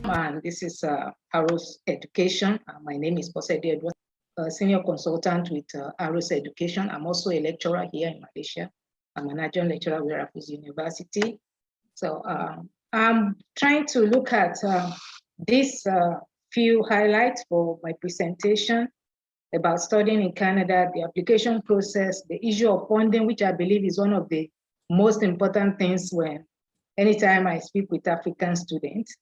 And this is Arrows Education. My name is Bosede Edwards, a senior consultant with Arrows Education. I'm also a lecturer here in Malaysia. I'm an adjunct lecturer with Raffles University. So I'm trying to look at these few highlights for my presentation about studying in Canada, the application process, the issue of funding, which I believe is one of the most important things anytime I speak with African students.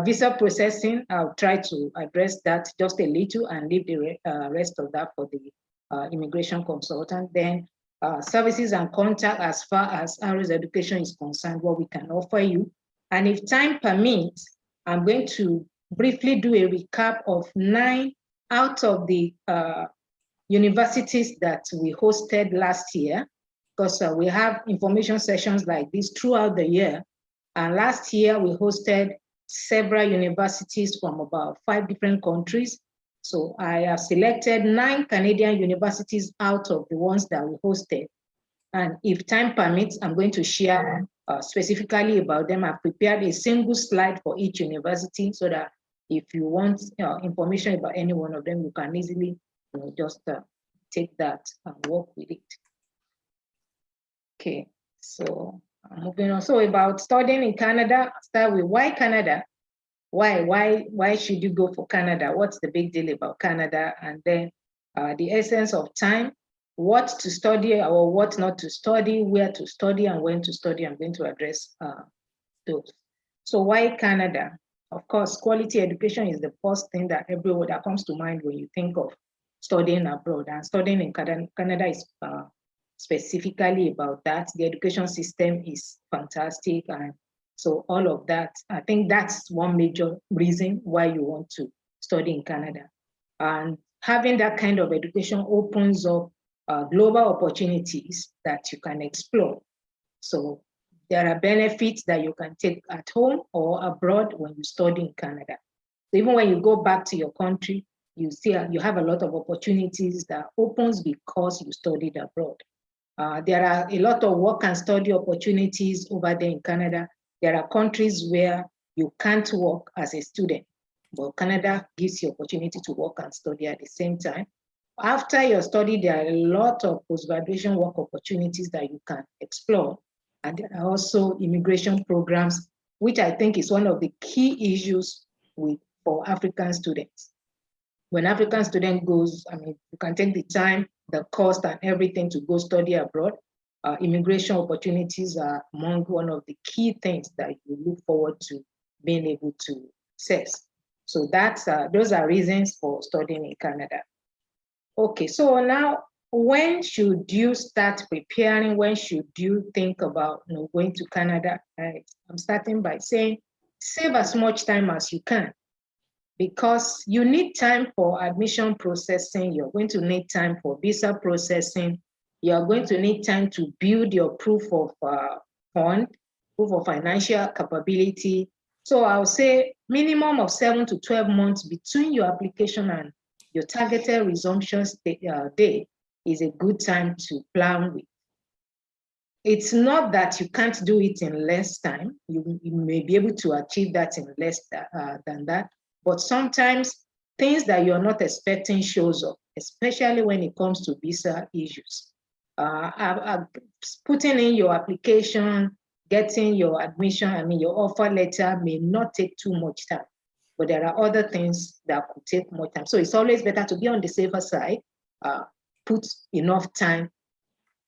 Visa processing, I'll try to address that just a little and leave the rest of that for the immigration consultant. Then services and contact as far as Arrows Education is concerned, what we can offer you. And if time permits, I'm going to briefly do a recap of 9 out of the universities that we hosted last year, because we have information sessions like this throughout the year. And last year we hosted several universities from about 5 different countries. So I have selected 9 Canadian universities out of the ones that we hosted. And if time permits, I'm going to share specifically about them. I've prepared a single slide for each university so that if you want information about any one of them, you can easily just take that and work with it. Okay, so moving on. So about studying in Canada, start with why Canada? Why should you go for Canada? What's the big deal about Canada? And then the essence of time, what to study or what not to study, where to study and when to study. I'm going to address those. So why Canada? Of course, quality education is the first thing that comes to mind when you think of studying abroad. And studying in Canada is specifically about that. The education system is fantastic. And so all of that, I think that's one major reason why you want to study in Canada. And having that kind of education opens up global opportunities that you can explore. So there are benefits that you can take at home or abroad when you study in Canada. So even when you go back to your country, you see you have a lot of opportunities that opens because you studied abroad. There are a lot of work and study opportunities over there in Canada. There are countries where you can't work as a student, but Canada gives you opportunity to work and study at the same time. After your study, there are a lot of post-graduation work opportunities that you can explore. And there are also immigration programs, which I think is one of the key issues for African students. When African student goes, you can take the time, the cost and everything to go study abroad. Immigration opportunities are among one of the key things that you look forward to being able to access. So those are reasons for studying in Canada. Okay, so now when should you start preparing? When should you think about going to Canada? I'm starting by saying, save as much time as you can, because you need time for admission processing. You're going to need time for visa processing. You're going to need time to build your proof of fund, proof of financial capability. So I'll say minimum of 7 to 12 months between your application and your targeted resumption day is a good time to plan with. It's not that you can't do it in less time. You may be able to achieve that in less than that. But sometimes things that you're not expecting shows up, especially when it comes to visa issues. Putting in your application, getting your admission, your offer letter may not take too much time, but there are other things that could take more time. So it's always better to be on the safer side, put enough time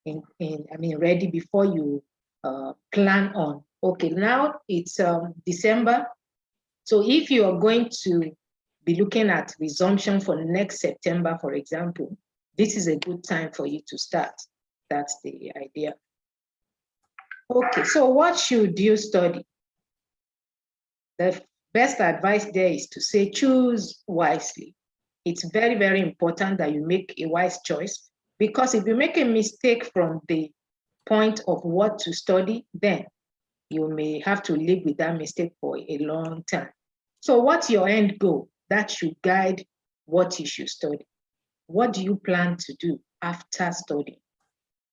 ready before you plan on. Okay, now it's December. So if you are going to be looking at resumption for next September, for example, this is a good time for you to start. That's the idea. Okay, so what should you study? The best advice there is to say choose wisely. It's very, very important that you make a wise choice, because if you make a mistake from the point of what to study, then you may have to live with that mistake for a long time. So what's your end goal? That should guide what you should study. What do you plan to do after studying?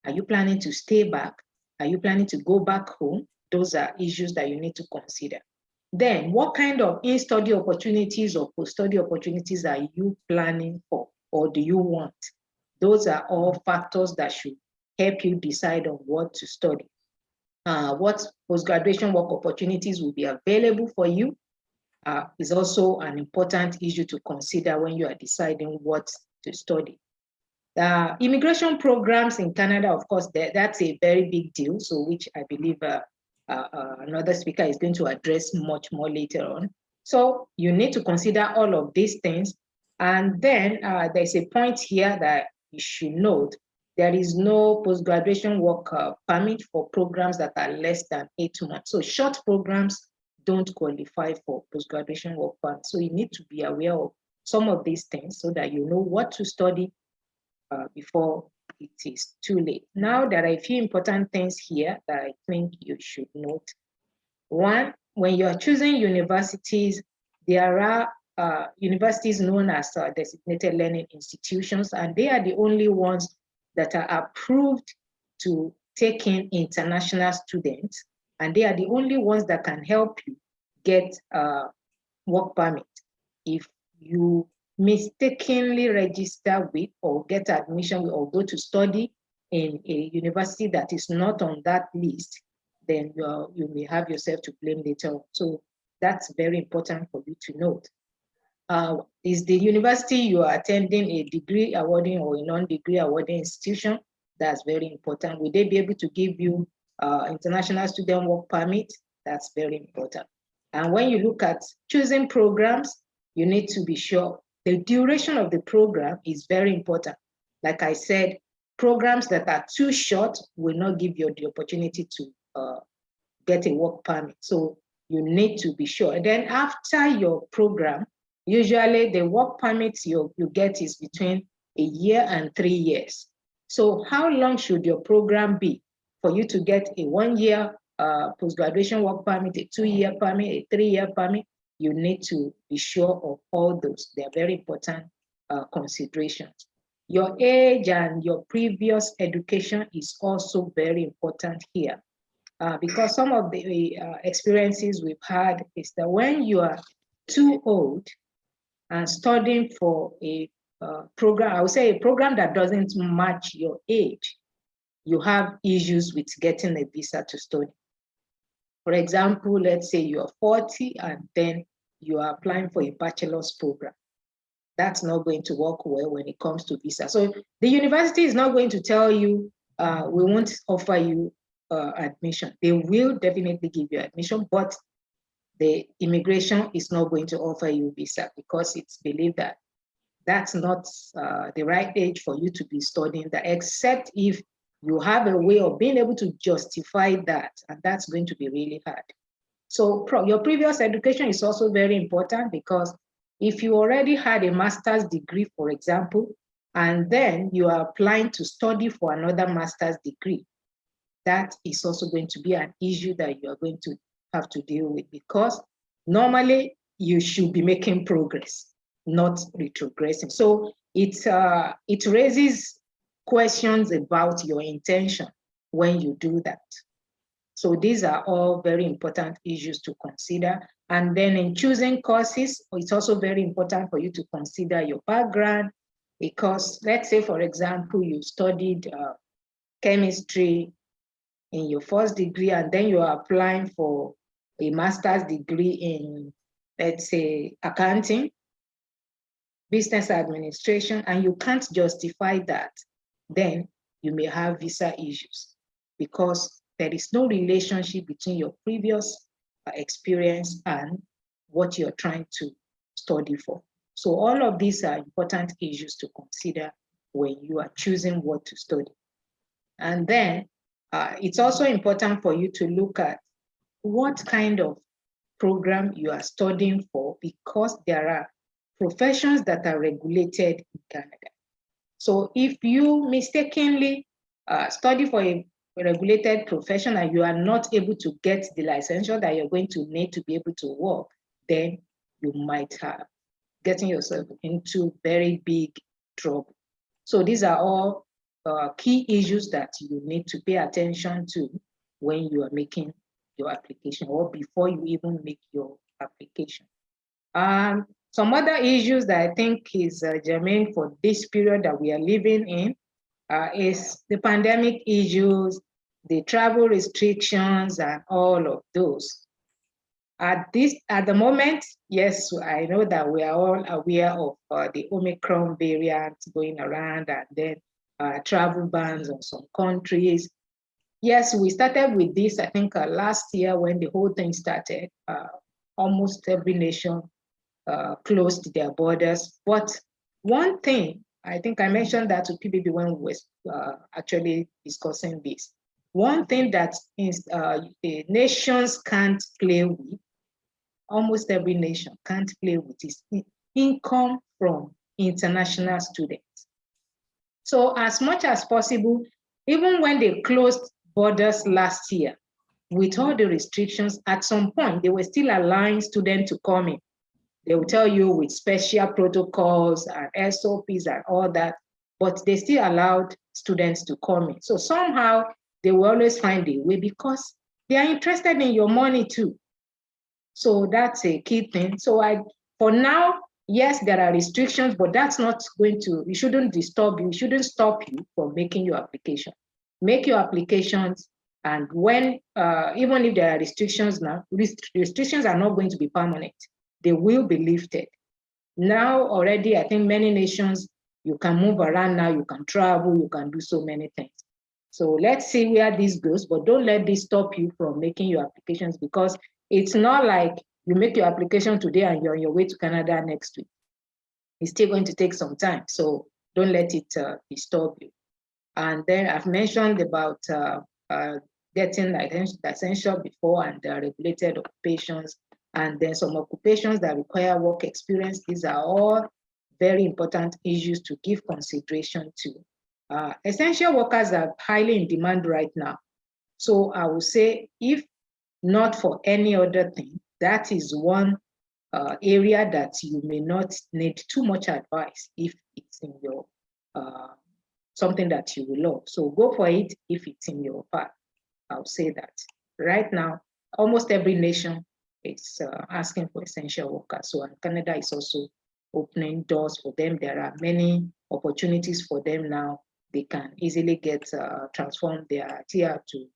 Are you planning to stay back? Are you planning to go back home? Those are issues that you need to consider. Then what kind of in-study opportunities or post-study opportunities are you planning for or do you want? Those are all factors that should help you decide on what to study. What post-graduation work opportunities will be available for you is also an important issue to consider when you are deciding what to study. Immigration programs in Canada, of course, that's a very big deal, so which I believe another speaker is going to address much more later on. So you need to consider all of these things. And then there's a point here that you should note. There is no post-graduation work permit for programs that are less than 8 months. So short programs don't qualify for post-graduation work permit. So you need to be aware of some of these things so that you know what to study before it is too late. Now, there are a few important things here that I think you should note. One, when you are choosing universities, there are universities known as designated learning institutions, and they are the only ones that are approved to take in international students, and they are the only ones that can help you get work permit. If you mistakenly register with or get admission with or go to study in a university that is not on that list, then you may have yourself to blame later on. So that's very important for you to note. Is the university you are attending a degree awarding or a non-degree awarding institution? That's very important. Will they be able to give you international student work permit? That's very important. And when you look at choosing programs, you need to be sure the duration of the program is very important. Like I said, programs that are too short will not give you the opportunity to get a work permit. So you need to be sure. And then after your program, usually the work permits you get is between a year and 3 years. So how long should your program be for you to get a 1-year post-graduation work permit, a 2-year permit, a 3-year permit? You need to be sure of all those. They're very important considerations. Your age and your previous education is also very important here. Because some of the experiences we've had is that when you are too old and studying for a program, I would say a program that doesn't match your age, you have issues with getting a visa to study. For example, let's say you're 40 and then you are applying for a bachelor's program. That's not going to work well when it comes to visa. So the university is not going to tell you, we won't offer you admission. They will definitely give you admission, but the immigration is not going to offer you visa because it's believed that that's not the right age for you to be studying that, except if you have a way of being able to justify that, and that's going to be really hard. So your previous education is also very important because if you already had a master's degree, for example, and then you are applying to study for another master's degree, that is also going to be an issue that you are going to have to deal with because normally you should be making progress, not retrogressing. So it raises questions about your intention when you do that. So these are all very important issues to consider. And then in choosing courses, it's also very important for you to consider your background because let's say, for example, you studied chemistry in your first degree and then you are applying for a master's degree in, let's say, accounting, business administration, and you can't justify that, then you may have visa issues because there is no relationship between your previous experience and what you're trying to study for. So all of these are important issues to consider when you are choosing what to study. And then it's also important for you to look at what kind of program you are studying for because there are professions that are regulated in Canada. So if you mistakenly study for a regulated profession and you are not able to get the licensure that you're going to need to be able to work, then you might have getting yourself into very big trouble. So these are all key issues that you need to pay attention to when you are making your application or before you even make your application. Some other issues that I think is germane for this period that we are living in is the pandemic issues, the travel restrictions, and all of those. At the moment, yes, I know that we are all aware of the Omicron variant going around, and then travel bans on some countries. Yes, we started with this, I think, last year when the whole thing started. Almost every nation closed their borders. But one thing, I think I mentioned that to PBB when we were actually discussing this. One thing that the nations can't play with, almost every nation can't play with, is income from international students. So as much as possible, even when they closed borders last year, with all the restrictions, at some point, they were still allowing students to come in. They will tell you with special protocols and SOPs and all that, but they still allowed students to come in. So somehow they will always find a way because they are interested in your money too. So that's a key thing. So for now, yes, there are restrictions, but that's not going to, it shouldn't disturb you, it shouldn't stop you from making your application. Make your applications, and when, even if there are restrictions now, restrictions are not going to be permanent. They will be lifted. Now already, I think many nations, you can move around now, you can travel, you can do so many things. So let's see where this goes, but don't let this stop you from making your applications, because it's not like you make your application today and you're on your way to Canada next week. It's still going to take some time, so don't let it disturb you. And then I've mentioned about getting licensure before and regulated occupations, and then some occupations that require work experience. These are all very important issues to give consideration to. Essential workers are highly in demand right now. So I would say, if not for any other thing, that is one area that you may not need too much advice if it's in your something that you will love. So go for it if it's in your path. I'll say that. Right now, almost every nation is asking for essential workers. So Canada is also opening doors for them. There are many opportunities for them now. They can easily get transform their TR to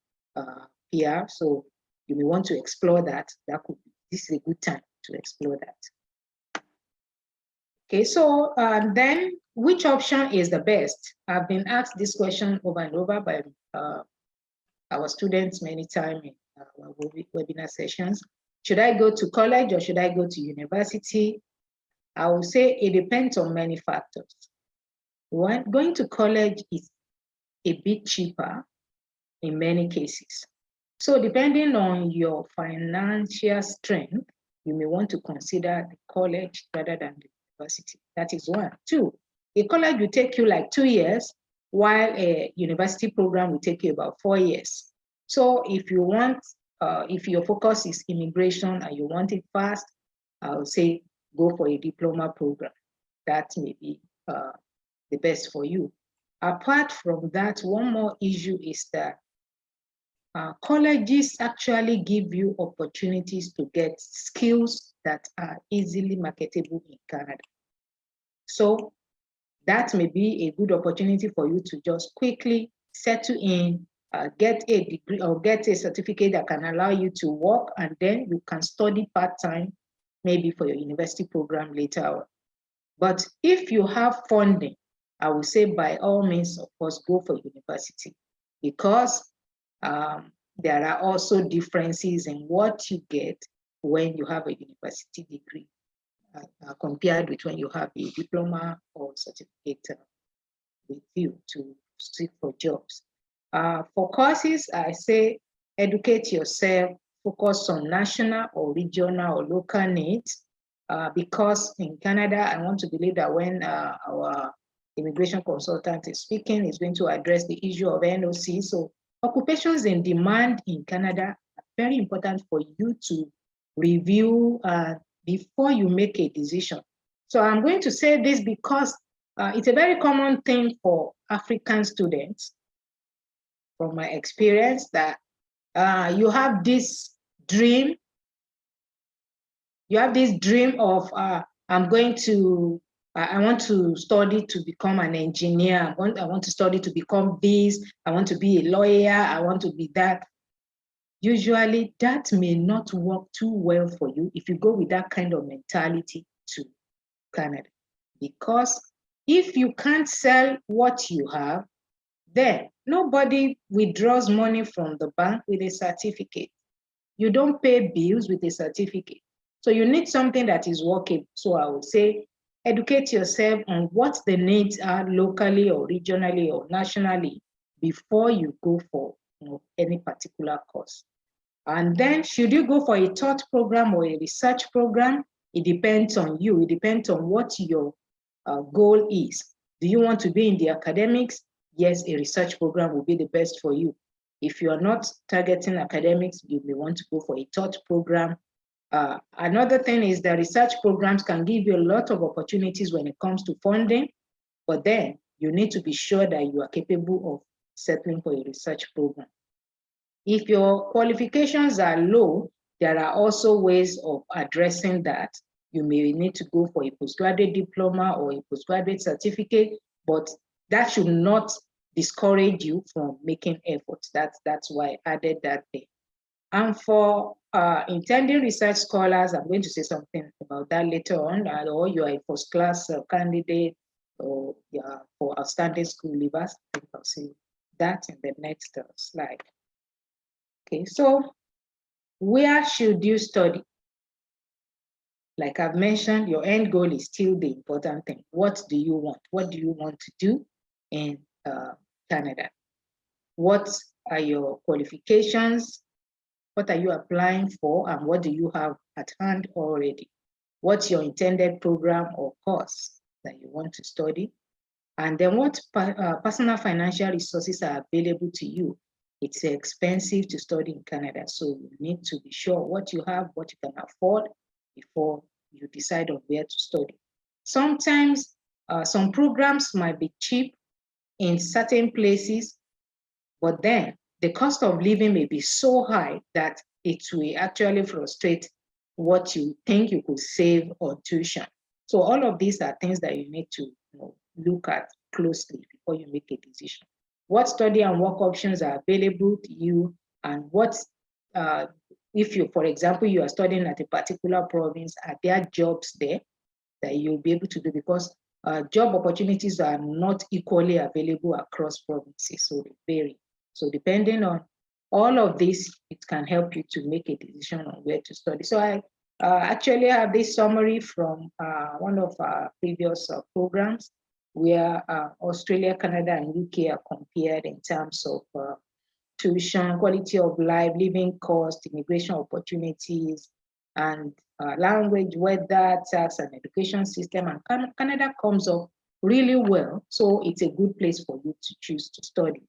PR. So you may want to explore that. This is a good time to explore that. Okay, so then which option is the best? I've been asked this question over and over by our students many times in our webinar sessions. Should I go to college or should I go to university? I will say it depends on many factors. One, going to college is a bit cheaper in many cases. So depending on your financial strength, you may want to consider the college rather than the university. That is one. Two, a college will take you like 2 years, while a university program will take you about 4 years. So if you want, if your focus is immigration and you want it fast, I would say go for a diploma program. That may be the best for you. Apart from that, one more issue is that colleges actually give you opportunities to get skills that are easily marketable in Canada. So that may be a good opportunity for you to just quickly settle in, get a degree or get a certificate that can allow you to work, and then you can study part-time, maybe for your university program later on. But if you have funding, I would say by all means, of course, go for university, because there are also differences in what you get when you have a university degree compared with when you have a diploma or certificate with you to seek for jobs. For courses, I say educate yourself, focus on national or regional or local needs, because in Canada, I want to believe that when our immigration consultant is speaking, is going to address the issue of NOC. So occupations in demand in Canada are very important for you to review before you make a decision. So I'm going to say this because it's a very common thing for African students, from my experience, that you have this dream You have this dream of, I want to study to become an engineer. I want to study to become this. I want to be a lawyer. I want to be that. Usually that may not work too well for you if you go with that kind of mentality to Canada. Because if you can't sell what you have, then nobody withdraws money from the bank with a certificate. You don't pay bills with a certificate. So you need something that is workable. So I would say, educate yourself on what the needs are locally or regionally or nationally before you go for any particular course. And then should you go for a taught program or a research program? It depends on you. It depends on what your goal is. Do you want to be in the academics? Yes, a research program will be the best for you. If you are not targeting academics, you may want to go for a taught program. Another thing is that research programs can give you a lot of opportunities when it comes to funding, but then you need to be sure that you are capable of settling for a research program. If your qualifications are low, there are also ways of addressing that. You may need to go for a postgraduate diploma or a postgraduate certificate, but that should not discourage you from making efforts. That's why I added that there. And for intending research scholars, I'm going to say something about that later on, or you are a first class candidate or for outstanding school leavers. I'll see that in the next slide. Okay, so where should you study? Like I've mentioned, your end goal is still the important thing. What do you want? What do you want to do in Canada? What are your qualifications? What are you applying for? And what do you have at hand already? What's your intended program or course that you want to study? And then what personal financial resources are available to you? It's expensive to study in Canada, so you need to be sure what you have, what you can afford before you decide on where to study. Sometimes some programs might be cheap in certain places, but then the cost of living may be so high that it will actually frustrate what you think you could save on tuition. So all of these are things that you need to look at closely before you make a decision. What study and work options are available to you, and what, if you, for example, you are studying at a particular province, are there jobs there that you'll be able to do? Because job opportunities are not equally available across provinces, so they vary. So depending on all of this, it can help you to make a decision on where to study. So I actually have this summary from one of our previous programs where Australia, Canada, and UK are compared in terms of tuition, quality of life, living cost, immigration opportunities, and language, weather, tax, and education system. And Canada comes up really well. So it's a good place for you to choose to study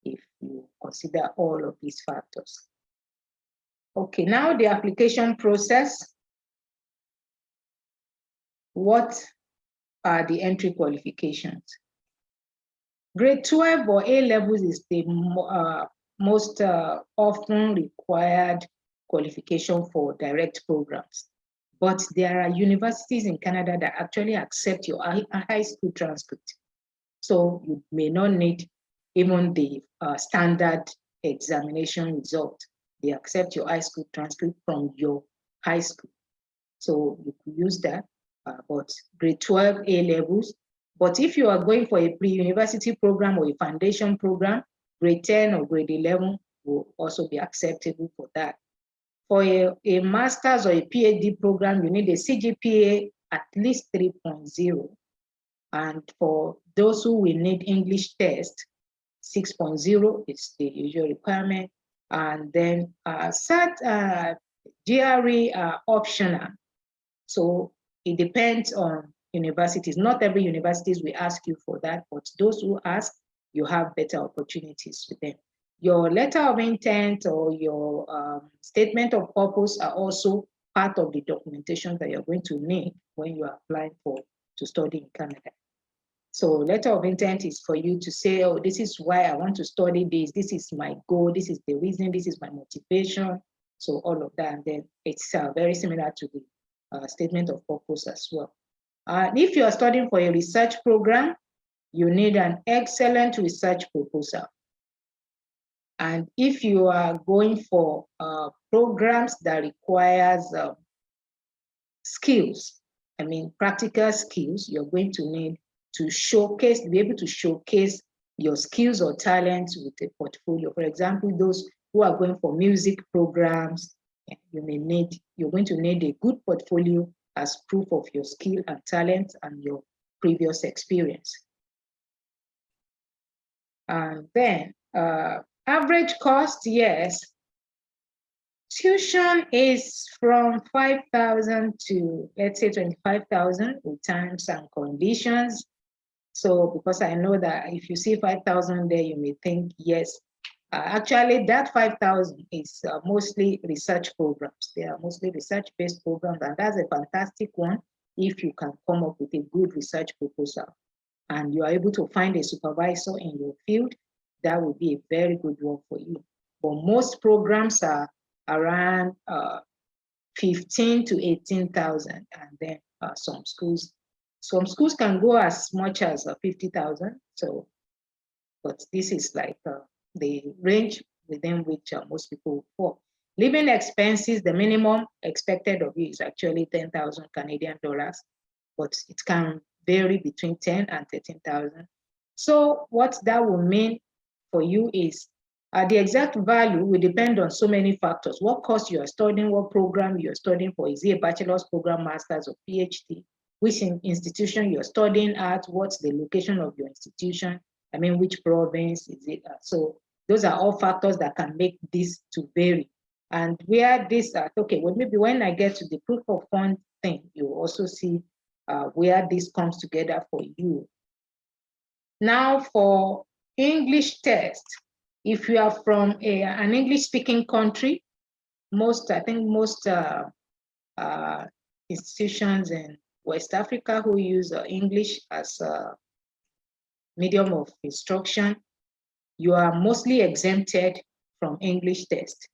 if you consider all of these factors. Okay, now the application process. What are the entry qualifications? Grade 12 or A levels is the most often required qualification for direct programs. But there are universities in Canada that actually accept your high school transcript. So you may not need even the standard examination result. They accept your high school transcript from your high school. So you could use that, but grade 12 A levels. But if you are going for a pre-university program or a foundation program, grade 10 or grade 11 will also be acceptable for that. For a master's or a PhD program, you need a CGPA at least 3.0. And for those who will need English test, 6.0 is the usual requirement. And then GRE are optional. So it depends on universities. Not every universities will ask you for that, but those who ask, you have better opportunities with them. Your letter of intent or your statement of purpose are also part of the documentation that you're going to need when you are applying to study in Canada. So letter of intent is for you to say, oh, this is why I want to study this. This is my goal. This is the reason. This is my motivation. So all of that. And then it's very similar to the statement of purpose as well. If you are studying for a research program, you need an excellent research proposal. And if you are going for programs that requires skills, I mean, practical skills, you're going to need to showcase, be able to showcase your skills or talents with a portfolio. For example, those who are going for music programs, you're going to need a good portfolio as proof of your skill and talent and your previous experience. And then average cost, yes. Tuition is from 5,000 to, let's say, 25,000 with terms and conditions. So because I know that if you see 5,000 there, you may think, yes, actually that 5,000 is mostly research programs. They are mostly research-based programs, and that's a fantastic one if you can come up with a good research proposal and you are able to find a supervisor in your field. That would be a very good one for you. But most programs are around 15 to 18,000, and then some schools can go as much as 50,000. So, but this is like the range within which most people fall. Living expenses, the minimum expected of you is actually 10,000 Canadian dollars, but it can vary between 10 and 13,000. So what that will mean for you is the exact value will depend on so many factors. What course you are studying, what program you are studying for, is it a bachelor's program, master's, or PhD? Which institution you're studying at, what's the location of your institution, I mean, which province is it? So those are all factors that can make this to vary. And where this, okay, well, maybe when I get to the proof of fund thing, you also see where this comes together for you. Now for English test, if you are from an English-speaking country, I think most institutions in West Africa who use English as a medium of instruction, you are mostly exempted from English test.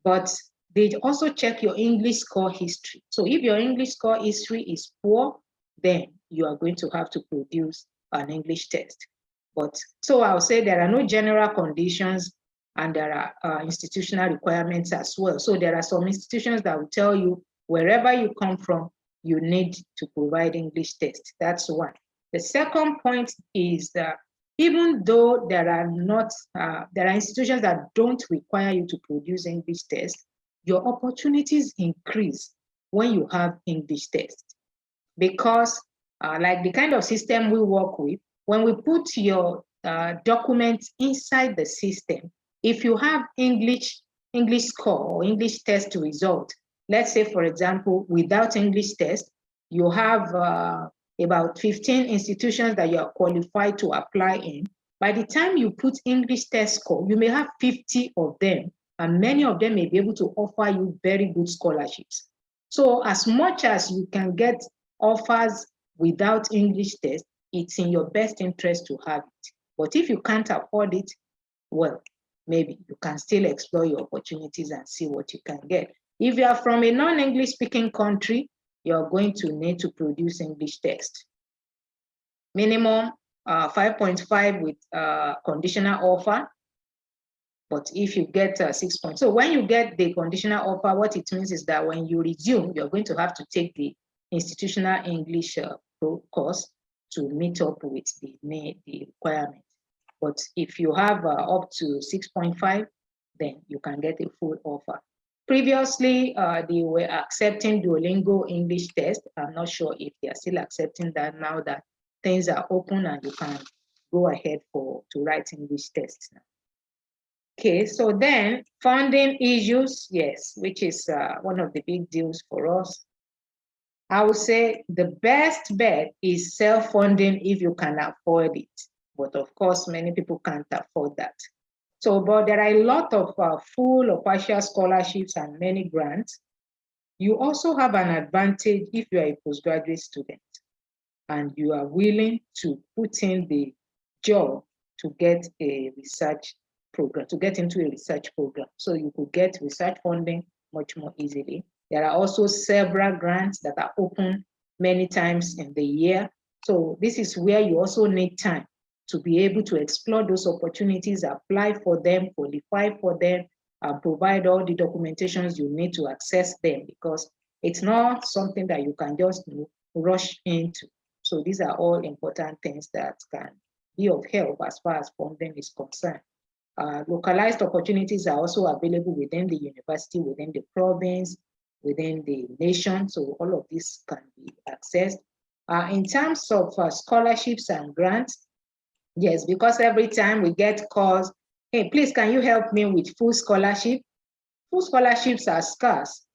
But they also check your English score history. So if your English score history is poor, then you are going to have to produce an English test. But so I'll say there are no general conditions and there are institutional requirements as well. So there are some institutions that will tell you wherever you come from, you need to provide English test. That's one. The second point is that even though there are institutions that don't require you to produce English test, your opportunities increase when you have English test. Because like the kind of system we work with, when we put your documents inside the system, if you have English score or English test result, let's say, for example, without English test, you have about 15 institutions that you are qualified to apply in. By the time you put English test score, you may have 50 of them, and many of them may be able to offer you very good scholarships. So as much as you can get offers without English test, it's in your best interest to have it. But if you can't afford it, well, maybe you can still explore your opportunities and see what you can get. If you are from a non-English speaking country, you're going to need to produce English test. Minimum 5.5 with conditional offer. But if you get 6 points, so when you get the conditional offer, what it means is that when you resume, you're going to have to take the institutional English course to meet up with the requirement. But if you have up to 6.5, then you can get a full offer. Previously, they were accepting Duolingo English test. I'm not sure if they are still accepting that now that things are open and you can go ahead to write English tests now. Okay, so then funding issues, yes, which is one of the big deals for us. I would say the best bet is self-funding if you can afford it. But of course, many people can't afford that. So, but there are a lot of full or partial scholarships and many grants. You also have an advantage if you are a postgraduate student and you are willing to put in the job to get a research program, to get into a research program. So you could get research funding much more easily. There are also several grants that are open many times in the year. So this is where you also need time to be able to explore those opportunities, apply for them, qualify for them, and provide all the documentations you need to access them, because it's not something that you can just rush into. So these are all important things that can be of help as far as funding is concerned. Localized opportunities are also available within the university, within the province, within the nation. So all of this can be accessed. In terms of scholarships and grants, yes, because every time we get calls, hey, please, can you help me with full scholarship? Full scholarships are scarce.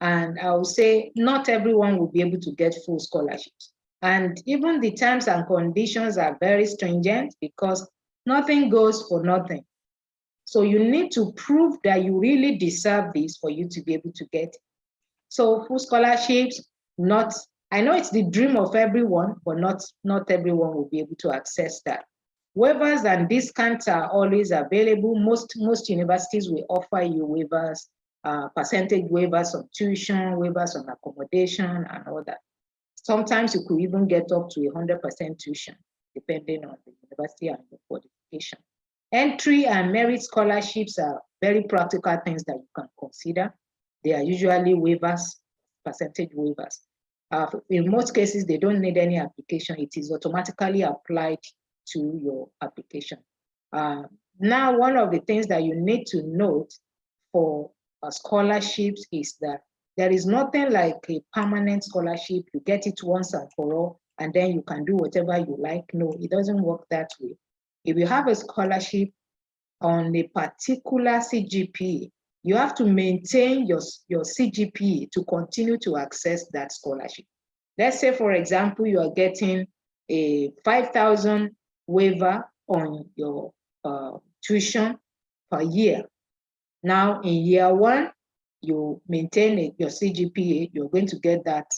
And I will say not everyone will be able to get full scholarships. And even the terms and conditions are very stringent, because nothing goes for nothing. So you need to prove that you really deserve this for you to be able to get it. So full scholarships, I know it's the dream of everyone, but not everyone will be able to access that. Waivers and discounts are always available. Most universities will offer you waivers, percentage waivers on tuition, waivers on accommodation, and all that. Sometimes you could even get up to 100% tuition, depending on the university and the qualification. Entry and merit scholarships are very practical things that you can consider. They are usually waivers, percentage waivers. In most cases, they don't need any application. It is automatically applied to your application. Now, one of the things that you need to note for scholarships is that there is nothing like a permanent scholarship. You get it once and for all, and then you can do whatever you like. No, it doesn't work that way. If you have a scholarship on a particular CGPA, you have to maintain your CGPA to continue to access that scholarship. Let's say, for example, you are getting a 5,000 waiver on your tuition per year. Now, in year one, you maintain your CGPA, you're going to get that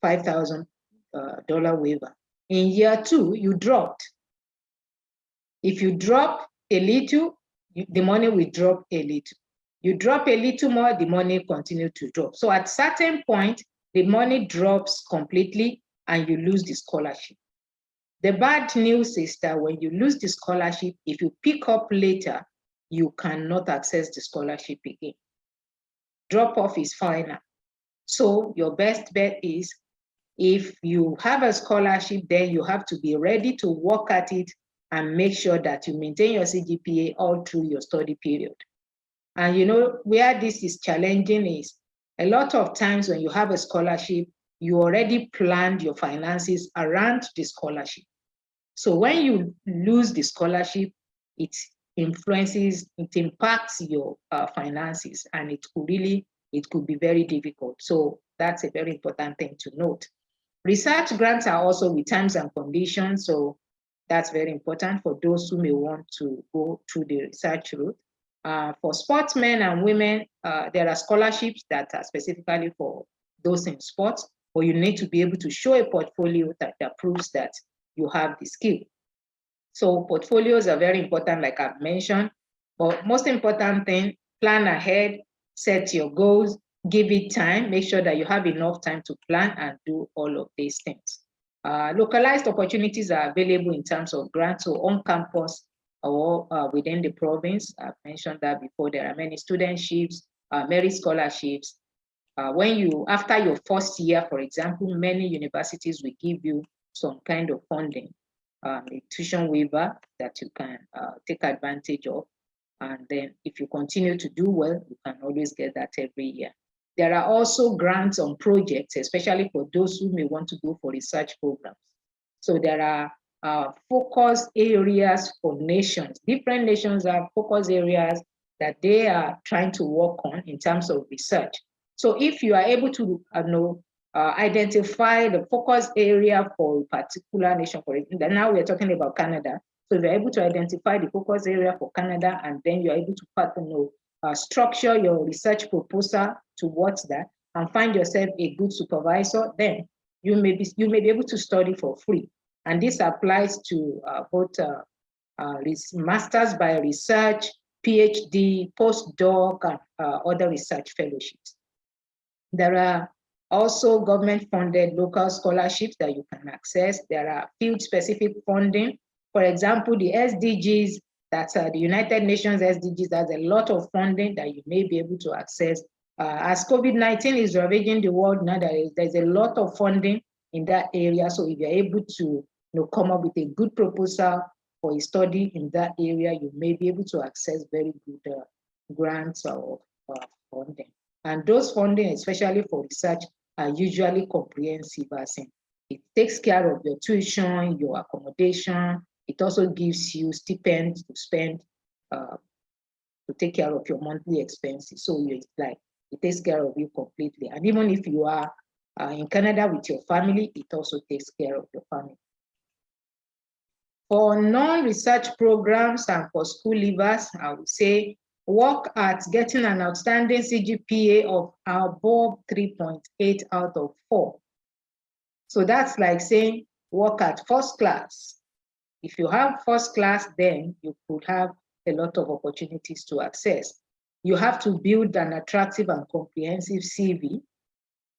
$5,000 waiver. In year two, you dropped. If you drop a little, the money will drop a little. You drop a little more, the money continues to drop. So at a certain point, the money drops completely and you lose the scholarship. The bad news is that when you lose the scholarship, if you pick up later, you cannot access the scholarship again. Drop off is final. So your best bet is, if you have a scholarship, then you have to be ready to work at it and make sure that you maintain your CGPA all through your study period. And you know, where this is challenging is, a lot of times when you have a scholarship, you already planned your finances around the scholarship. So when you lose the scholarship, it impacts your finances, and it could be very difficult. So that's a very important thing to note. Research grants are also with terms and conditions, so that's very important for those who may want to go through the research route. For sportsmen and women, there are scholarships that are specifically for those in sports, but you need to be able to show a portfolio that proves that you have the skill. So portfolios are very important, like I've mentioned, but most important thing, plan ahead, set your goals, give it time, make sure that you have enough time to plan and do all of these things. Localized opportunities are available in terms of grants, so on campus or within the province. I've mentioned that before. There are many studentships, merit scholarships. After your first year, for example, many universities will give you some kind of funding, a tuition waiver that you can take advantage of. And then if you continue to do well, you can always get that every year. There are also grants on projects, especially for those who may want to go for research programs. So there are focus areas for nations. Different nations have focus areas that they are trying to work on in terms of research. So if you are able to identify the focus area for a particular nation, for example, now we're talking about Canada. So if you're able to identify the focus area for Canada, and then you're able to structure your research proposal towards that and find yourself a good supervisor, then you may be able to study for free. And this applies to both masters by research, PhD, postdoc, and other research fellowships. There are also government-funded local scholarships that you can access. There are field-specific funding. For example, the SDGs, that's the United Nations SDGs, there's a lot of funding that you may be able to access. As COVID-19 is ravaging the world now, there's a lot of funding in that area. So if you're able to come up with a good proposal for a study in that area, you may be able to access very good grants or funding. And those funding, especially for research, are usually comprehensive, as in it takes care of your tuition, your accommodation. It also gives you stipends to spend to take care of your monthly expenses. So it's like it takes care of you completely. And even if you are in Canada with your family, it also takes care of your family. For non-research programs and for school leavers, I would say work at getting an outstanding CGPA of above 3.8 out of 4. So that's like saying work at first class. If you have first class, then you could have a lot of opportunities to access. You have to build an attractive and comprehensive CV.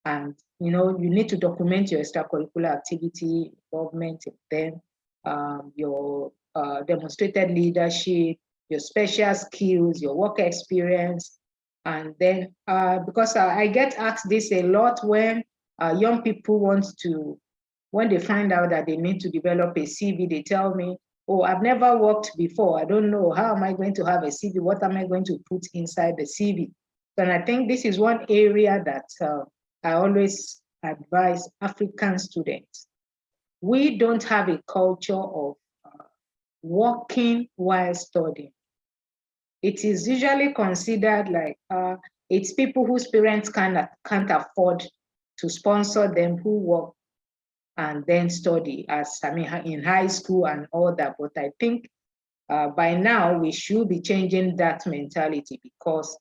And you need to document your extracurricular activity, involvement in them, your demonstrated leadership, your special skills, your work experience. And then, because I get asked this a lot when young people when they find out that they need to develop a CV, they tell me, oh, I've never worked before. I don't know, how am I going to have a CV? What am I going to put inside the CV? And I think this is one area that I always advise African students. We don't have a culture of working while studying. It is usually considered like it's people whose parents can't afford to sponsor them who work and then study, in high school and all that. But I think by now we should be changing that mentality, because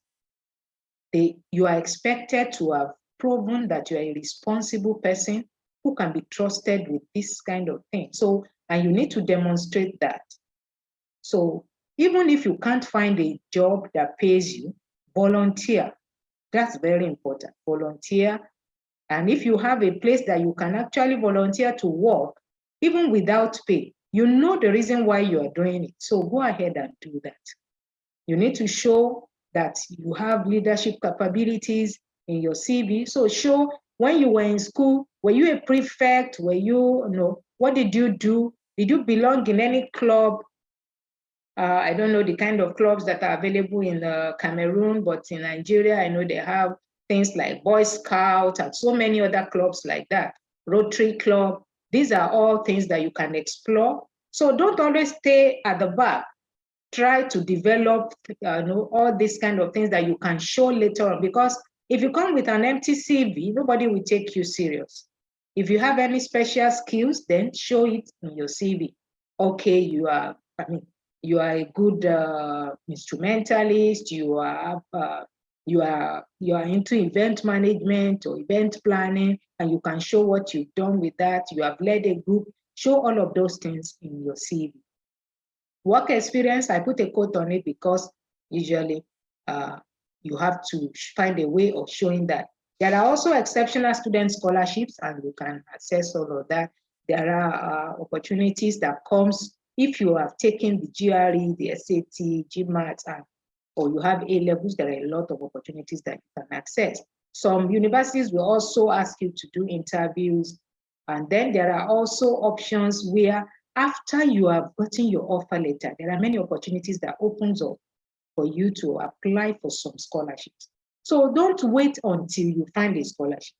you are expected to have proven that you are a responsible person who can be trusted with this kind of thing. So, and you need to demonstrate that. So even if you can't find a job that pays you, volunteer. That's very important. Volunteer. And if you have a place that you can actually volunteer to work, even without pay, you know the reason why you are doing it. So go ahead and do that. You need to show that you have leadership capabilities in your CV. So show when you were in school, were you a prefect? Were you, what did you do? Did you belong in any club? I don't know the kind of clubs that are available in Cameroon, but in Nigeria, I know they have things like Boy Scout and so many other clubs like that, Rotary Club. These are all things that you can explore. So don't always stay at the back. Try to develop all these kind of things that you can show later on, because if you come with an empty CV, nobody will take you serious. If you have any special skills, then show it in your CV. Okay, you are a good instrumentalist, you are into event management or event planning, and you can show what you've done with that. You have led a group. Show all of those things in your CV. Work experience, I put a quote on it because usually you have to find a way of showing that. There are also exceptional student scholarships, and you can access all of that. There are opportunities that comes if you have taken the GRE, the SAT, GMAT, or you have A-levels. There are a lot of opportunities that you can access. Some universities will also ask you to do interviews. And then there are also options where after you have gotten your offer letter, there are many opportunities that opens up for you to apply for some scholarships. So don't wait until you find a scholarship.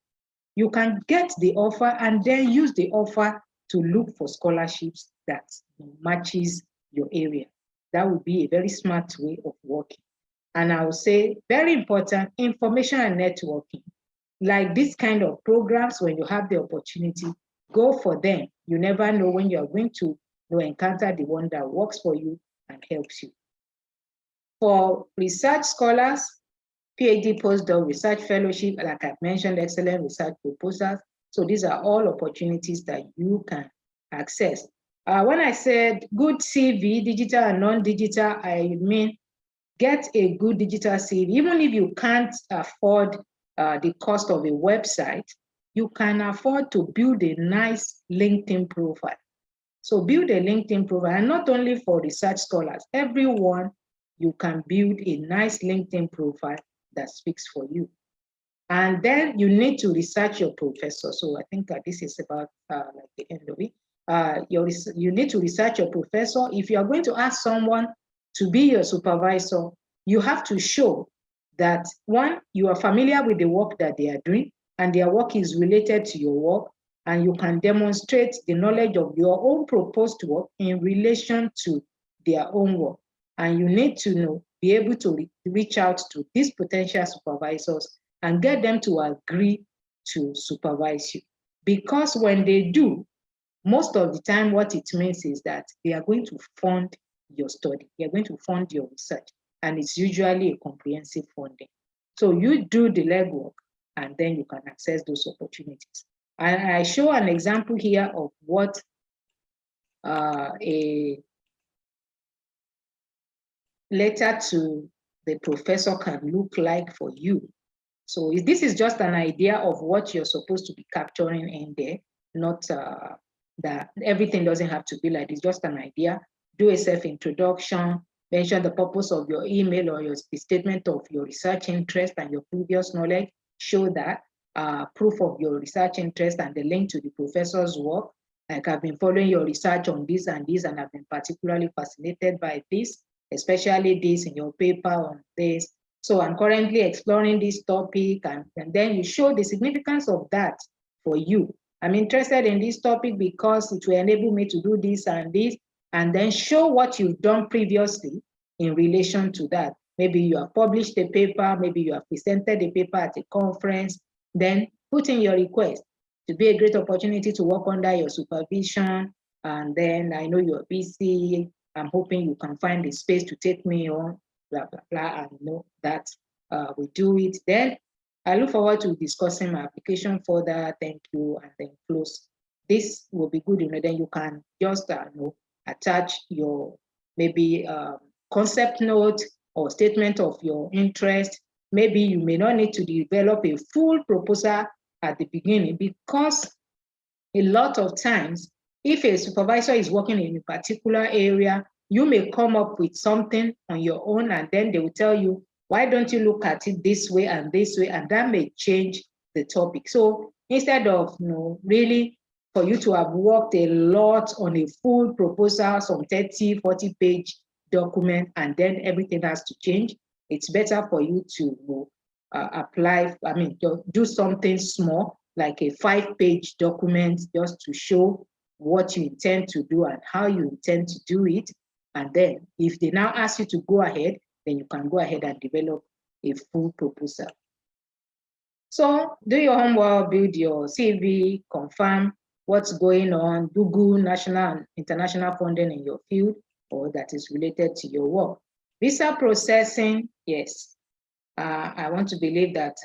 You can get the offer and then use the offer to look for scholarships that matches your area. That would be a very smart way of working. And I would say, very important, information and networking. Like this kind of programs, when you have the opportunity, go for them. You never know when you're going to encounter the one that works for you and helps you. For research scholars, PhD, postdoc, research fellowship, like I've mentioned, excellent research proposals. So these are all opportunities that you can access. When I said good CV, digital and non-digital, I mean get a good digital CV. Even if you can't afford the cost of a website, you can afford to build a nice LinkedIn profile. So build a LinkedIn profile, and not only for research scholars, everyone, you can build a nice LinkedIn profile that speaks for you. And then you need to research your professor. So I think this is about like the end of it. You need to research your professor. If you are going to ask someone to be your supervisor, you have to show that, one, you are familiar with the work that they are doing, and their work is related to your work, and you can demonstrate the knowledge of your own proposed work in relation to their own work. And you need to be able to reach out to these potential supervisors and get them to agree to supervise you. Because when they do, most of the time what it means is that they are going to fund your study, they are going to fund your research, and it's usually a comprehensive funding. So you do the legwork, and then you can access those opportunities. I show an example here of what a letter to the professor can look like for you. So this is just an idea of what you're supposed to be capturing in there, not that everything doesn't have to be like this, just an idea. Do a self-introduction, mention the purpose of your email or your statement of your research interest and your previous knowledge, show that proof of your research interest and the link to the professor's work. Like, I've been following your research on this and this, and I've been particularly fascinated by this, especially this in your paper on this. So I'm currently exploring this topic, and then you show the significance of that for you. I'm interested in this topic because it will enable me to do this and this, and then show what you've done previously in relation to that. Maybe you have published a paper, maybe you have presented a paper at a conference, then put in your request to be a great opportunity to work under your supervision. And then I know you're busy. I'm hoping you can find a space to take me on, blah, blah, blah, and know that we do it. Then I look forward to discussing my application further. Thank you, and then close. This will be good, then you can just attach your maybe concept note or statement of your interest. Maybe you may not need to develop a full proposal at the beginning, because a lot of times, if a supervisor is working in a particular area, you may come up with something on your own, and then they will tell you, why don't you look at it this way, and that may change the topic. So instead of really for you to have worked a lot on a full proposal, some 30, 40-page document, and then everything has to change, it's better for you to do something small, like a 5-page document, just to show what you intend to do and how you intend to do it. And then if they now ask you to go ahead, then you can go ahead and develop a full proposal. So do your homework, build your CV, confirm what's going on, Google national and international funding in your field or that is related to your work. Visa processing, yes. I want to believe that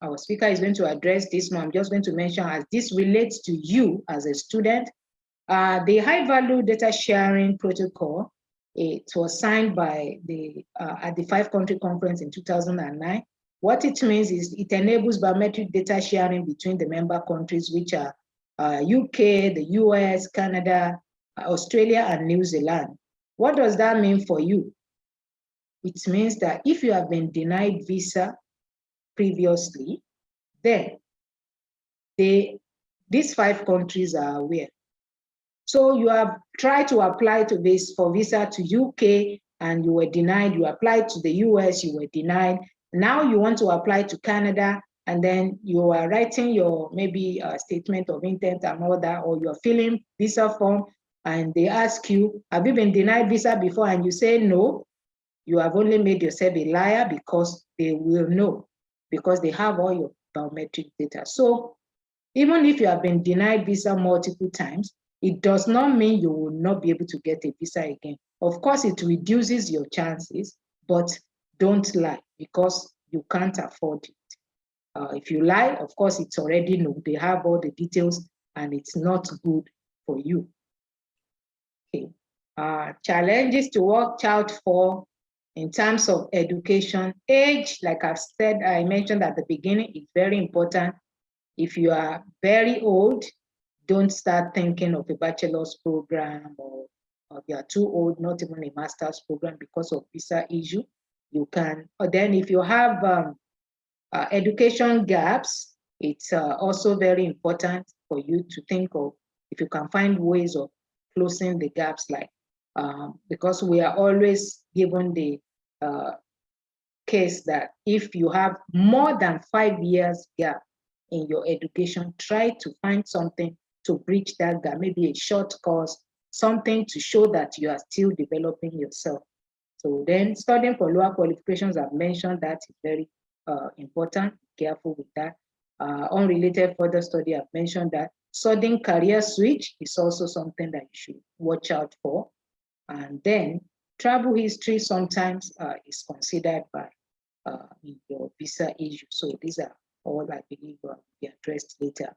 our speaker is going to address this one. I'm just going to mention, as this relates to you as a student, the high value data sharing protocol, it was signed by at the 5-country conference in 2009. What it means is it enables biometric data sharing between the member countries, which are UK, the US, Canada, Australia, and New Zealand. What does that mean for you? It means that if you have been denied visa previously, then these 5 countries are aware. So you have tried to apply for visa to UK and you were denied. You applied to the US, you were denied. Now you want to apply to Canada, and then you are writing your maybe statement of intent and all that, or you're filling visa form, and they ask you, have you been denied visa before? And you say no. You have only made yourself a liar, because they will know, because they have all your biometric data. So even if you have been denied visa multiple times, it does not mean you will not be able to get a visa again. Of course, it reduces your chances, but don't lie, because you can't afford it. If you lie, of course, it's already known. They have all the details, and it's not good for you. Okay. Challenges to watch out for in terms of education, age, like I've said, I mentioned at the beginning, is very important. If you are very old, don't start thinking of a bachelor's program, or if you are too old, not even a master's program because of visa issue. You can, or then if you have education gaps, it's also very important for you to think of if you can find ways of closing the gaps, like because we are always given the case that if you have more than 5 years gap in your education, try to find something to bridge that gap, maybe a short course, something to show that you are still developing yourself. So then studying for lower qualifications, I've mentioned that is very important. Careful with that. Unrelated further study, I've mentioned that. Sudden career switch is also something that you should watch out for. And then travel history sometimes is considered by your visa issue. So these are all I believe will be addressed later.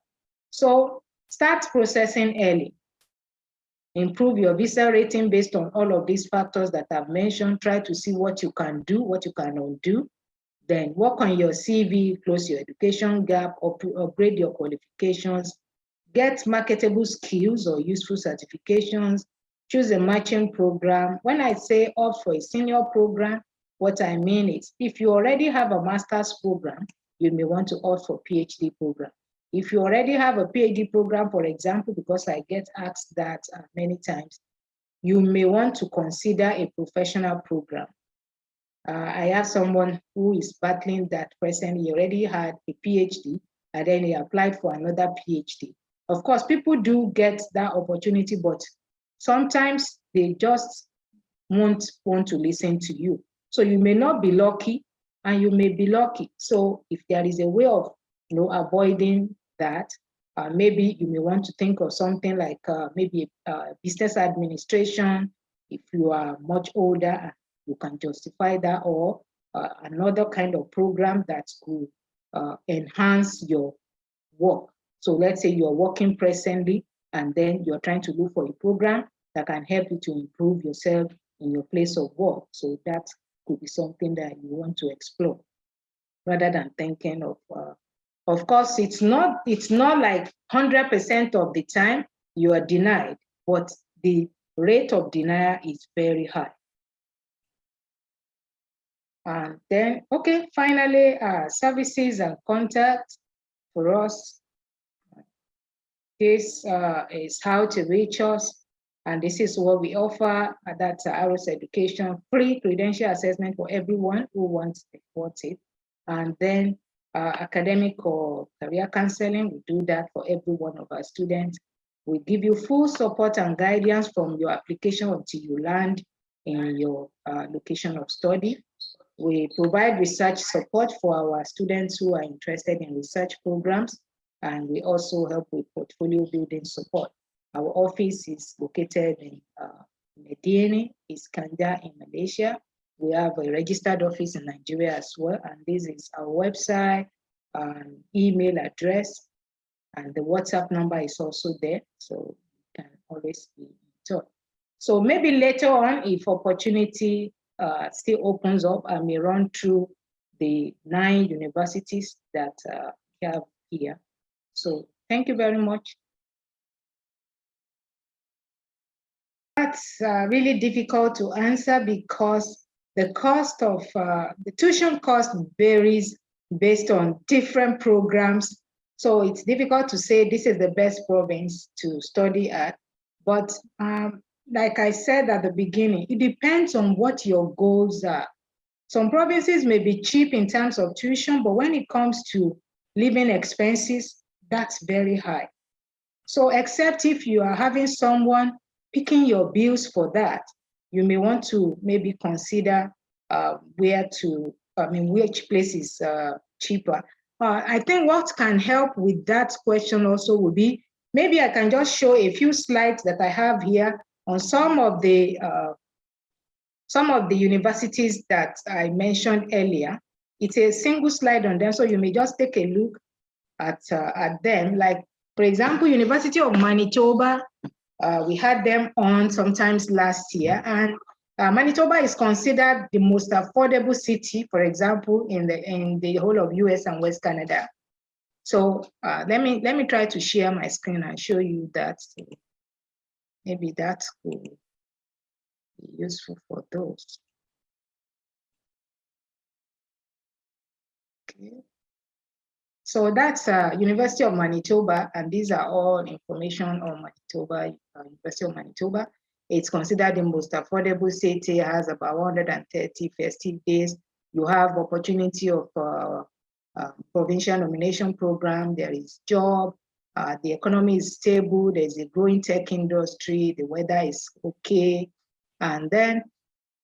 So start processing early. Improve your visa rating based on all of these factors that I've mentioned. Try to see what you can do, what you cannot do. Then work on your CV, close your education gap, upgrade your qualifications, get marketable skills or useful certifications, choose a matching program. When I say opt for a senior program, what I mean is if you already have a master's program, you may want to opt for PhD program. If you already have a PhD program, for example, because I get asked that many times, you may want to consider a professional program. I have someone who is battling that person. He already had a PhD and then he applied for another PhD. Of course, people do get that opportunity, but sometimes they just won't want to listen to you. So you may not be lucky and you may be lucky. So if there is a way of avoiding that, maybe you may want to think of something like maybe business administration. If you are much older, you can justify that, or another kind of program that could enhance your work. So let's say you're working presently and then you're trying to look for a program that can help you to improve yourself in your place of work. So that could be something that you want to explore rather than thinking of course, it's not like 100% of the time you are denied, but the rate of denial is very high. And then, okay, finally, services and contacts for us. This is how to reach us. And this is what we offer at that Arrows Education, free credential assessment for everyone who wants to support it. And then academic or career counseling, we do that for every one of our students. We give you full support and guidance from your application until you land in your location of study. We provide research support for our students who are interested in research programs, and we also help with portfolio building support. Our office is located in Medini, Iskandar in Malaysia. We have a registered office in Nigeria as well, and this is our website, email address, and the WhatsApp number is also there, so you can always be in touch. So maybe later on, if opportunity still opens up, I may run through the 9 universities that we have here. So thank you very much. That's really difficult to answer because the cost of the tuition cost varies based on different programs. So it's difficult to say this is the best province to study at. But like I said at the beginning, it depends on what your goals are. Some provinces may be cheap in terms of tuition, but when it comes to living expenses, that's very high. So except if you are having someone picking your bills for that, you may want to maybe consider which place is cheaper. I think what can help with that question also would be, maybe I can just show a few slides that I have here on some of the universities that I mentioned earlier. It's a single slide on them, so you may just take a look at them. Like, for example, University of Manitoba, we had them on sometimes last year, and Manitoba is considered the most affordable city, for example, in the whole of US and West Canada. So let me try to share my screen and show you that. So maybe that could be useful for those. Okay. So that's University of Manitoba, and these are all information on Manitoba, University of Manitoba. It's considered the most affordable city, has about 130 festive days. You have opportunity of provincial nomination program, there is job, the economy is stable, there's a growing tech industry, the weather is okay. And then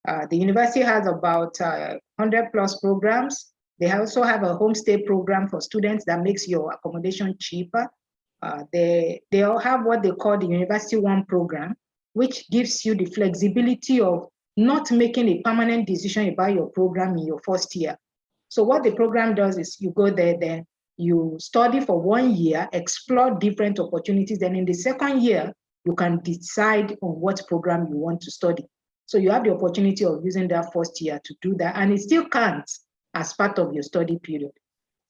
the university has about 100 plus programs. They also have a homestay program for students that makes your accommodation cheaper. They all have what they call the University One program, which gives you the flexibility of not making a permanent decision about your program in your first year. So what the program does is you go there, then you study for 1 year, explore different opportunities. Then in the second year, you can decide on what program you want to study. So you have the opportunity of using that first year to do that, and it still counts as part of your study period.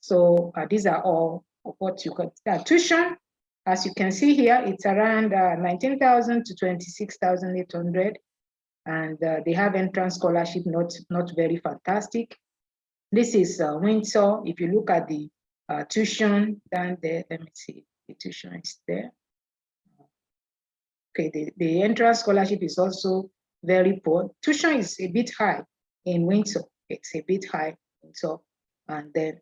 So these are all of what you got. Tuition, as you can see here, it's around 19,000 to 26,800, and they have entrance scholarship, not very fantastic. This is Windsor. If you look at the tuition down there, let me see, the tuition is there. Okay, the entrance scholarship is also very poor. Tuition is a bit high in Windsor. It's a bit high in Windsor. And then,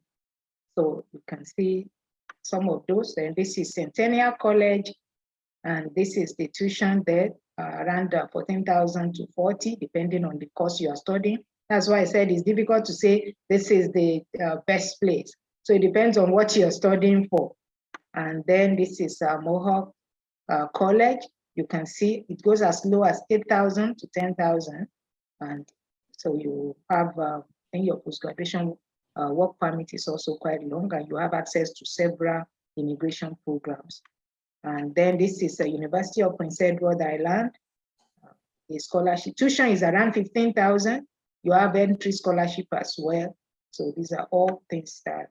so you can see some of those. And this is Centennial College. And this is the tuition there, around 14,000 to 40, depending on the course you are studying. That's why I said it's difficult to say this is the best place. So it depends on what you're studying for. And then this is Mohawk College. You can see it goes as low as 8,000 to 10,000. And so you have, in your postgraduation work permit is also quite long, and you have access to several immigration programs. And then this is the University of Prince Edward Island. The scholarship tuition is around 15,000. You have entry scholarship as well. So these are all things that.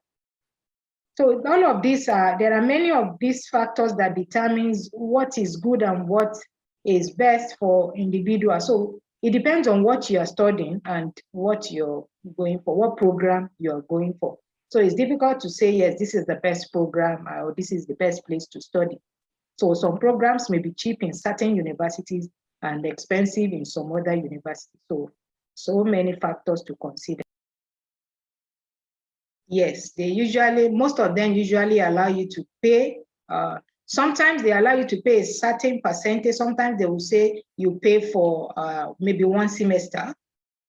So all of these there are many of these factors that determines what is good and what is best for individuals. So it depends on what you are studying and what you're going for, what program you're going for. So it's difficult to say, yes, this is the best program or this is the best place to study. So some programs may be cheap in certain universities and expensive in some other universities. So many factors to consider. Yes, most of them usually allow you to pay. Sometimes they allow you to pay a certain percentage. Sometimes they will say you pay for maybe 1 semester.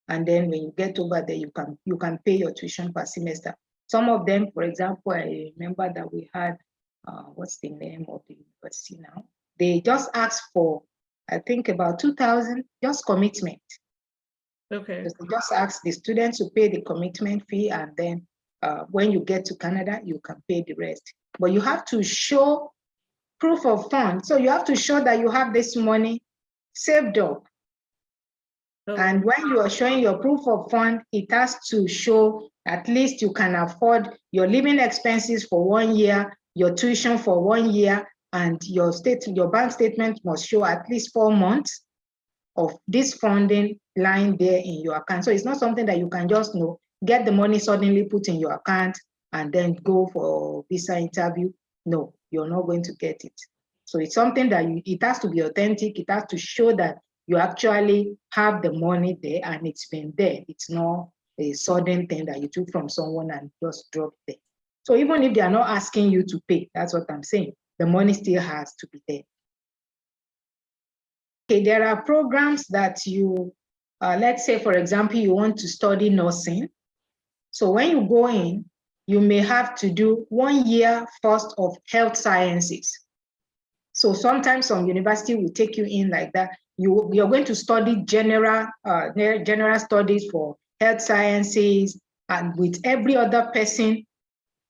And then when you get over there, you can pay your tuition per semester. Some of them, for example, I remember that we had, what's the name of the university now? They just asked for, I think about 2,000, just commitment. Okay. They just ask the students to pay the commitment fee, and then when you get to Canada, you can pay the rest. But you have to show proof of funds. So you have to show that you have this money saved up. Oh. And when you are showing your proof of fund, it has to show at least you can afford your living expenses for 1 year, your tuition for 1 year, and your bank statement must show at least 4 months of this funding lying there in your account. So it's not something that you can just get the money suddenly put in your account and then go for visa interview. No, you're not going to get it. So it's something that it has to be authentic. It has to show that you actually have the money there and it's been there. It's not a sudden thing that you took from someone and just dropped there. So even if they are not asking you to pay, that's what I'm saying, the money still has to be there. Okay, there are programs that you, let's say, for example, you want to study nursing. So when you go in, you may have to do 1 year first of health sciences. So sometimes some university will take you in like that. You're going to study general studies for health sciences, and with every other person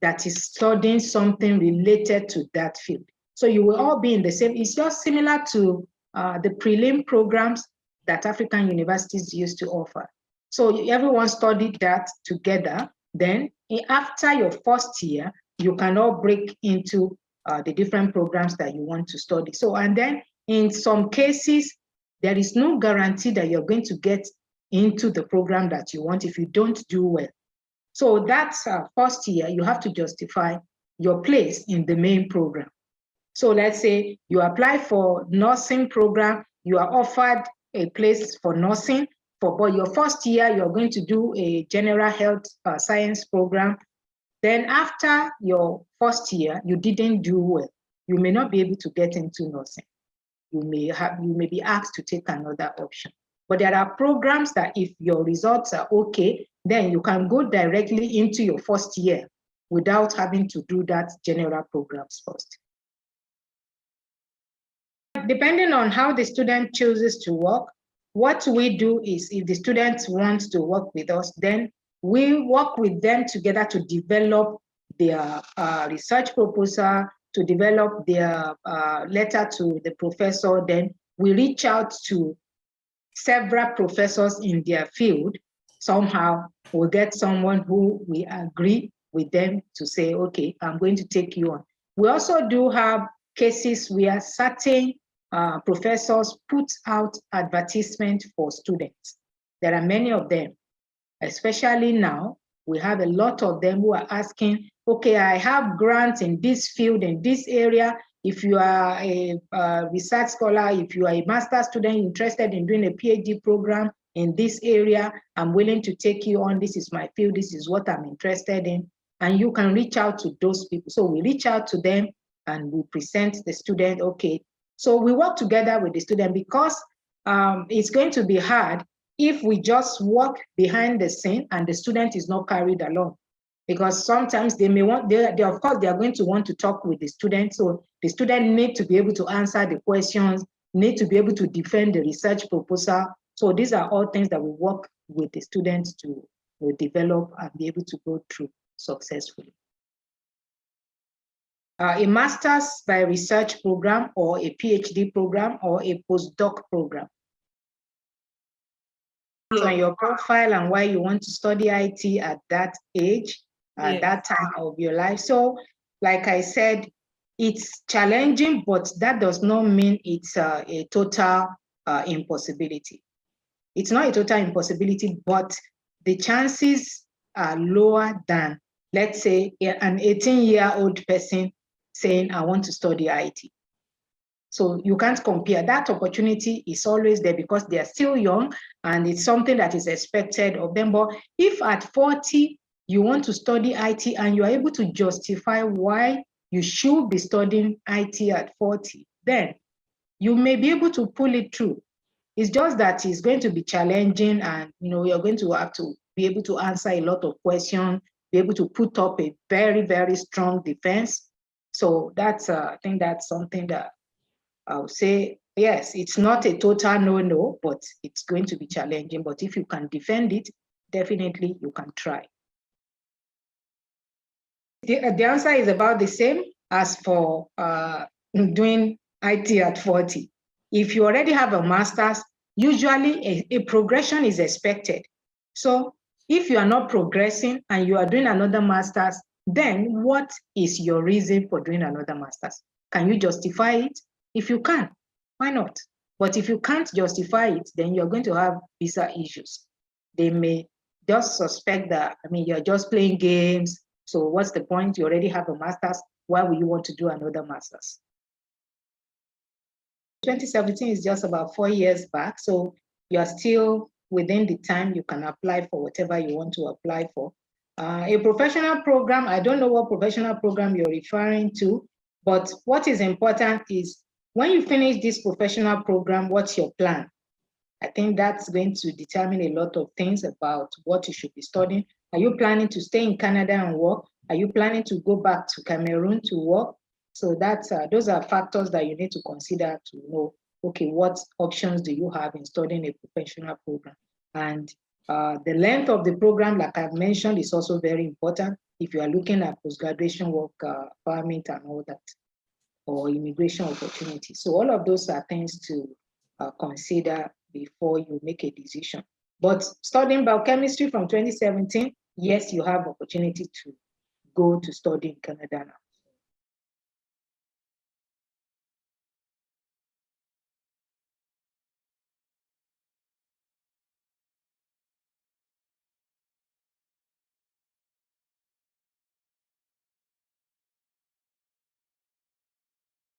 that is studying something related to that field. So you will all be in the same, it's just similar to the prelim programs that African universities used to offer. So everyone studied that together. Then after your first year, you can all break into the different programs that you want to study. So, and then in some cases, there is no guarantee that you're going to get into the program that you want if you don't do well. So that's first year, you have to justify your place in the main program. So let's say you apply for nursing program, you are offered a place for nursing, but your first year, you're going to do a general health science program. Then after your first year, you didn't do well. You may not be able to get into nursing. You may be asked to take another option. But there are programs that if your results are okay, then you can go directly into your first year without having to do that general programs first. Depending on how the student chooses to work, what we do is if the student wants to work with us, then we work with them together to develop their research proposal, to develop their letter to the professor. Then we reach out to several professors in their field. Somehow we'll get someone who we agree with them to say, okay, I'm going to take you on. We also do have cases where certain professors put out advertisement for students. There are many of them, especially now. We have a lot of them who are asking, okay, I have grants in this field, in this area. If you are a research scholar, if you are a master's student interested in doing a PhD program in this area, I'm willing to take you on. This is my field. This is what I'm interested in. And you can reach out to those people. So we reach out to them and we present the student, okay. So we work together with the student because it's going to be hard if we just work behind the scene and the student is not carried along. Because sometimes they may want, of course, they are going to want to talk with the student. So the student need to be able to answer the questions, need to be able to defend the research proposal. So these are all things that we work with the students to develop and be able to go through successfully. A master's by research program or a PhD program or a postdoc program. So on your profile and why you want to study IT at that age, at that time of your life. So like I said, it's challenging, but that does not mean it's a total impossibility. It's not a total impossibility, but the chances are lower than, let's say, an 18-year-old person saying, I want to study IT. So you can't compare. That opportunity is always there because they are still young and it's something that is expected of them. But if at 40, you want to study IT and you are able to justify why you should be studying IT at 40, then you may be able to pull it through. It's just that it's going to be challenging and you're going to have to be able to answer a lot of questions, be able to put up a very, very strong defense. So that's, I think that's something that I would say, yes, it's not a total no, but it's going to be challenging. But if you can defend it, definitely you can try. The answer is about the same as for doing IT at 40. If you already have a master's, usually a progression is expected. So if you are not progressing and you are doing another master's, then what is your reason for doing another master's? Can you justify it? If you can, why not? But if you can't justify it, then you're going to have visa issues. They may just suspect that, you're just playing games. So what's the point? You already have a master's. Why would you want to do another master's? 2017 is just about 4 years back. So you're still within the time you can apply for whatever you want to apply for. A professional program, I don't know what professional program you're referring to, but what is important is when you finish this professional program, what's your plan? I think that's going to determine a lot of things about what you should be studying. Are you planning to stay in Canada and work? Are you planning to go back to Cameroon to work? So that's those are factors that you need to consider to know, okay, what options do you have in studying a professional program? And the length of the program, like I've mentioned, is also very important if you are looking at post-graduation work permit and all that, or immigration opportunities. So all of those are things to consider before you make a decision. But studying biochemistry from 2017, yes, you have opportunity to go to study in Canada now.